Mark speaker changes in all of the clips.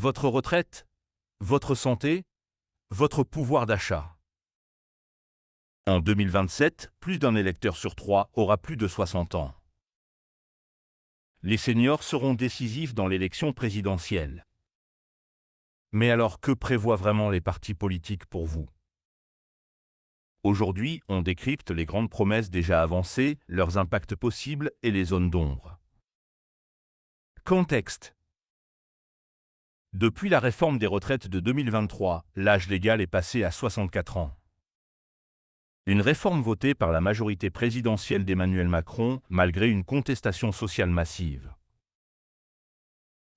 Speaker 1: Votre retraite, votre santé, votre pouvoir d'achat. En 2027, plus d'un électeur sur 3 aura plus de 60 ans. Les seniors seront décisifs dans l'élection présidentielle. Mais alors, que prévoient vraiment les partis politiques pour vous? Aujourd'hui, on décrypte les grandes promesses déjà avancées, leurs impacts possibles et les zones d'ombre. Contexte. Depuis la réforme des retraites de 2023, l'âge légal est passé à 64 ans. Une réforme votée par la majorité présidentielle d'Emmanuel Macron, malgré une contestation sociale massive.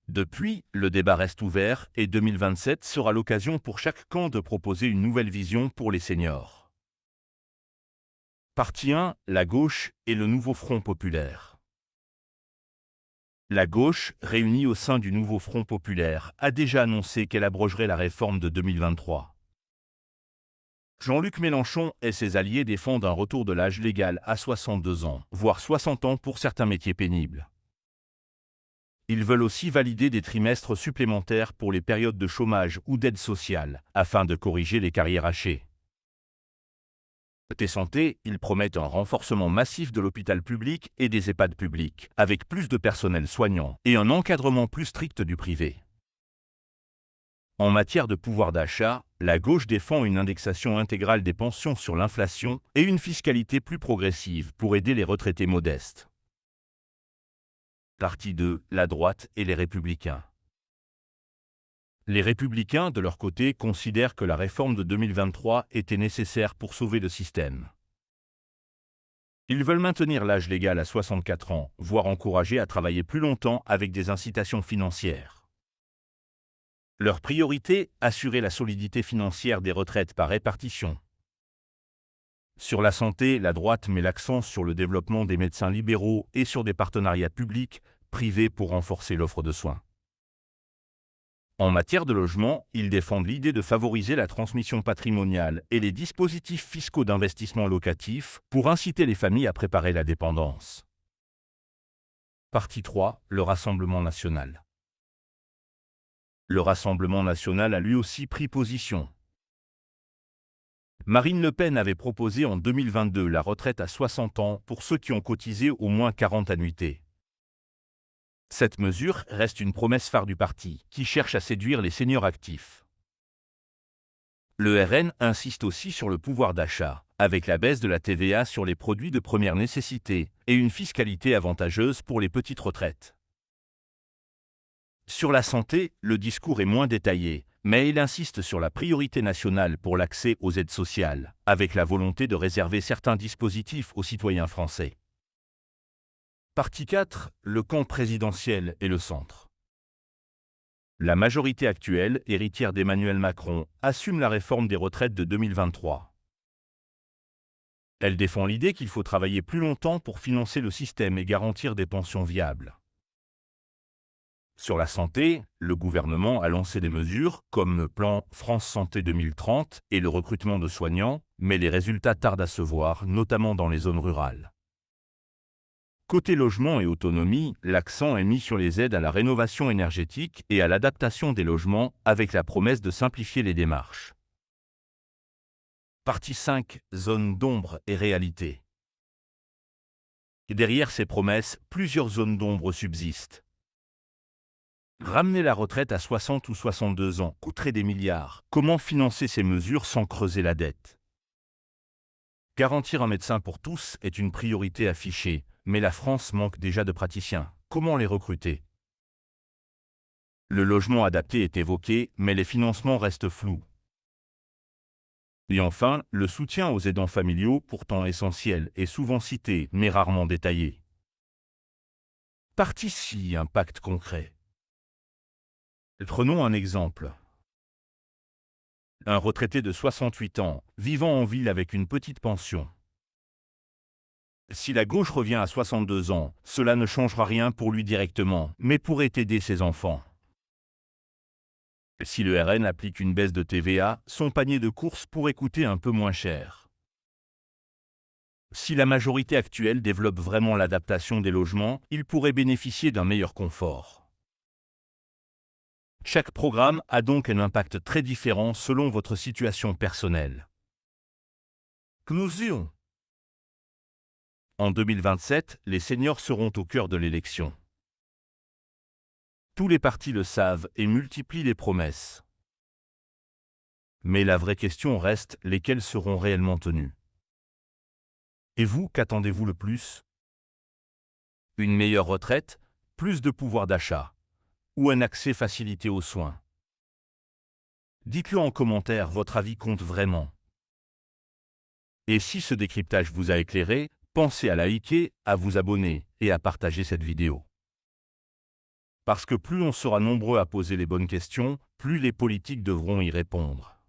Speaker 1: Depuis, le débat reste ouvert et 2027 sera l'occasion pour chaque camp de proposer une nouvelle vision pour les seniors. Partie 1, la gauche et le nouveau Front populaire. La gauche, réunie au sein du nouveau Front populaire, a déjà annoncé qu'elle abrogerait la réforme de 2023. Jean-Luc Mélenchon et ses alliés défendent un retour de l'âge légal à 62 ans, voire 60 ans pour certains métiers pénibles. Ils veulent aussi valider des trimestres supplémentaires pour les périodes de chômage ou d'aide sociale, afin de corriger les carrières hachées. Côté santé, ils promettent un renforcement massif de l'hôpital public et des EHPAD publics, avec plus de personnel soignant et un encadrement plus strict du privé. En matière de pouvoir d'achat, la gauche défend une indexation intégrale des pensions sur l'inflation et une fiscalité plus progressive pour aider les retraités modestes. Partie 2, la droite et les Républicains. Les Républicains, de leur côté, considèrent que la réforme de 2023 était nécessaire pour sauver le système. Ils veulent maintenir l'âge légal à 64 ans, voire encourager à travailler plus longtemps avec des incitations financières. Leur priorité, assurer la solidité financière des retraites par répartition. Sur la santé, la droite met l'accent sur le développement des médecins libéraux et sur des partenariats publics, privés pour renforcer l'offre de soins. En matière de logement, ils défendent l'idée de favoriser la transmission patrimoniale et les dispositifs fiscaux d'investissement locatif pour inciter les familles à préparer la dépendance. Partie 3, le Rassemblement national. Le Rassemblement national a lui aussi pris position. Marine Le Pen avait proposé en 2022 la retraite à 60 ans pour ceux qui ont cotisé au moins 40 annuités. Cette mesure reste une promesse phare du parti, qui cherche à séduire les seniors actifs. Le RN insiste aussi sur le pouvoir d'achat, avec la baisse de la TVA sur les produits de première nécessité et une fiscalité avantageuse pour les petites retraites. Sur la santé, le discours est moins détaillé, mais il insiste sur la priorité nationale pour l'accès aux aides sociales, avec la volonté de réserver certains dispositifs aux citoyens français. Partie 4, le camp présidentiel et le centre. La majorité actuelle, héritière d'Emmanuel Macron, assume la réforme des retraites de 2023. Elle défend l'idée qu'il faut travailler plus longtemps pour financer le système et garantir des pensions viables. Sur la santé, le gouvernement a lancé des mesures comme le plan France Santé 2030 et le recrutement de soignants, mais les résultats tardent à se voir, notamment dans les zones rurales. Côté logement et autonomie, l'accent est mis sur les aides à la rénovation énergétique et à l'adaptation des logements avec la promesse de simplifier les démarches. Partie 5, zone d'ombre et réalité. Et derrière ces promesses, plusieurs zones d'ombre subsistent. Ramener la retraite à 60 ou 62 ans coûterait des milliards. Comment financer ces mesures sans creuser la dette? Garantir un médecin pour tous est une priorité affichée, mais la France manque déjà de praticiens. Comment les recruter? Le logement adapté est évoqué, mais les financements restent flous. Et enfin, le soutien aux aidants familiaux, pourtant essentiel, est souvent cité, mais rarement détaillé. Partie 6, impact concret. Prenons un exemple. Un retraité de 68 ans, vivant en ville avec une petite pension. Si la gauche revient à 62 ans, cela ne changera rien pour lui directement, mais pourrait aider ses enfants. Si le RN applique une baisse de TVA, son panier de courses pourrait coûter un peu moins cher. Si la majorité actuelle développe vraiment l'adaptation des logements, il pourrait bénéficier d'un meilleur confort. Chaque programme a donc un impact très différent selon votre situation personnelle. Conclusion. En 2027, les seniors seront au cœur de l'élection. Tous les partis le savent et multiplient les promesses. Mais la vraie question reste, lesquelles seront réellement tenues? Et vous, qu'attendez-vous le plus? Une meilleure retraite, plus de pouvoir d'achat, ou un accès facilité aux soins? Dites-le en commentaire, votre avis compte vraiment. Et si ce décryptage vous a éclairé, pensez à liker, à vous abonner et à partager cette vidéo. Parce que plus on sera nombreux à poser les bonnes questions, plus les politiques devront y répondre.